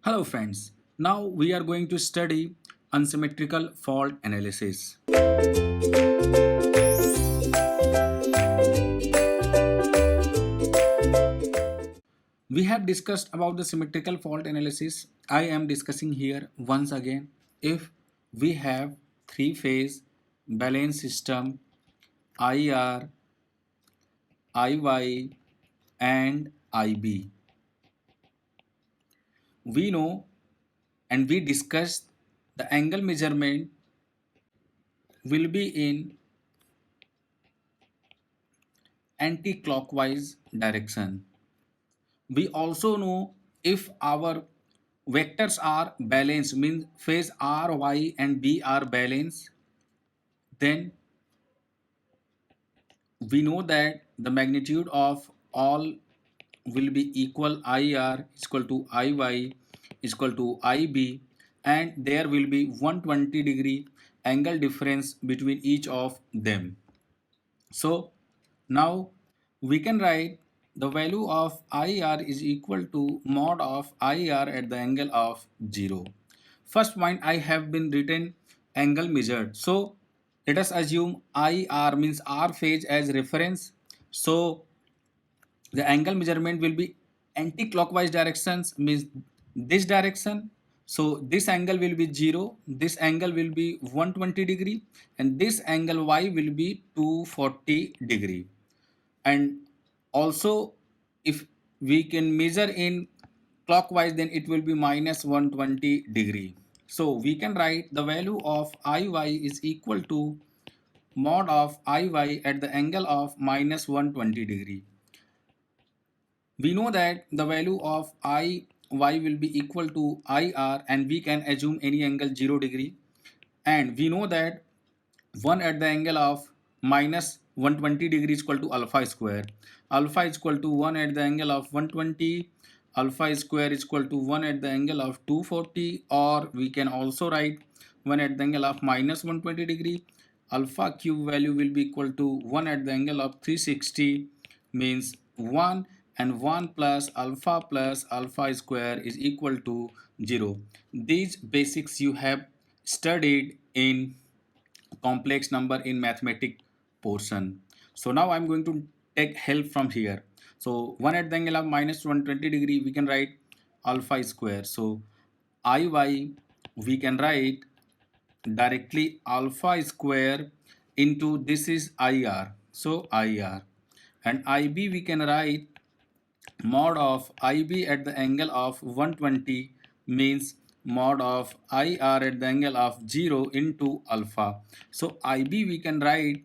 Hello friends, now we are going to study unsymmetrical fault analysis. We have discussed about the symmetrical fault analysis. I am discussing here once again if we have three-phase balance system IR, IY and IB. We know and we discussed the angle measurement will be in anti-clockwise direction. We also know if our vectors are balanced, means phase R, Y and B are balanced, then we know that the magnitude of all will be equal. IR is equal to IY is equal to IB, and there will be 120-degree angle difference between each of them. So now we can write the value of IR is equal to mod of IR at the angle of 0. First point, I have been written angle measured. So let us assume IR means R phase as reference. So the angle measurement will be anti-clockwise directions, means this direction. So this angle will be 0, this angle will be 120-degree, and this angle Y will be 240-degree. And also if we can measure in clockwise, then it will be minus 120-degree. So we can write the value of IY is equal to mod of IY at the angle of minus 120-degree. We know that the value of IY will be equal to IR, and we can assume any angle 0-degree. And we know that 1 at the angle of minus 120 degrees equal to alpha square. Alpha is equal to 1 at the angle of 120. Alpha square is equal to 1 at the angle of 240, or we can also write 1 at the angle of minus 120 degree. Alpha cube value will be equal to 1 at the angle of 360, means 1, and 1 plus alpha square is equal to 0. These basics you have studied in complex number in mathematic portion. So now I'm going to take help from here. So 1 at the angle of minus 120-degree, we can write alpha square. So IY we can write directly alpha square into this is IR. So IR, and IB we can write mod of IB at the angle of 120, means mod of IR at the angle of 0 into alpha. So IB we can write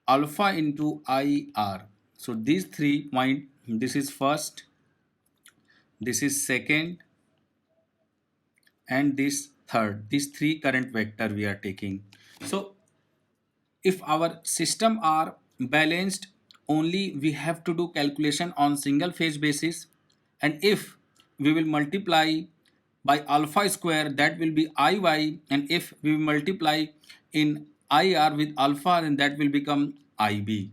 alpha into IR. So these 3 point, this is first, this is second, and this third. These 3 current vector we are taking. So if our system are balanced, only we have to do calculation on single phase basis, and if we will multiply by alpha square, that will be IY, and if we multiply in IR with alpha, then that will become IB.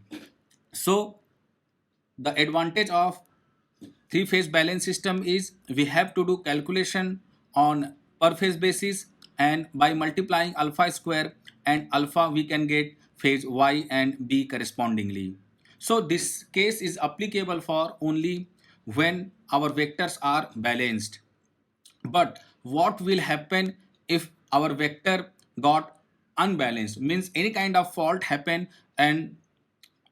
So the advantage of three phase balance system is we have to do calculation on per phase basis, and by multiplying alpha square and alpha we can get phase Y and B correspondingly. So this case is applicable for only when our vectors are balanced. But what will happen if our vector got unbalanced, means any kind of fault happen and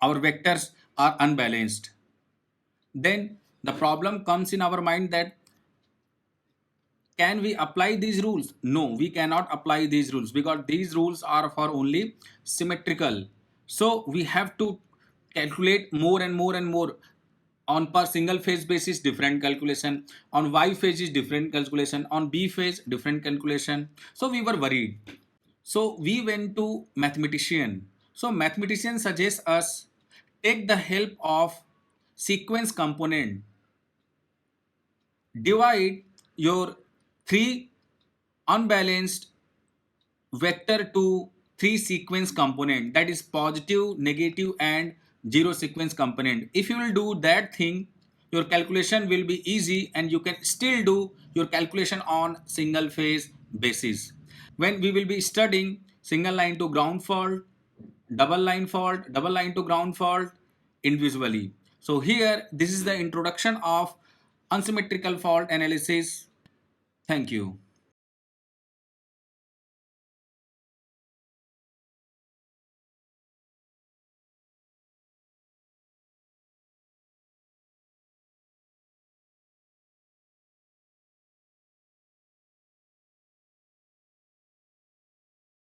our vectors are unbalanced? Then the problem comes in our mind that can we apply these rules? No, we cannot apply these rules because these rules are for only symmetrical. So we have to calculate more and more and more. On per single phase basis different calculation, on Y phase is different calculation, on B phase different calculation. So we were worried. So we went to mathematician. So mathematician suggests us take the help of sequence component. Divide your three unbalanced vector to three sequence component, that is positive, negative and zero sequence component. If you will do that thing, your calculation will be easy and you can still do your calculation on single phase basis. When we will be studying single line to ground fault, double line to ground fault individually. So here, this is the introduction of unsymmetrical fault analysis. Thank you.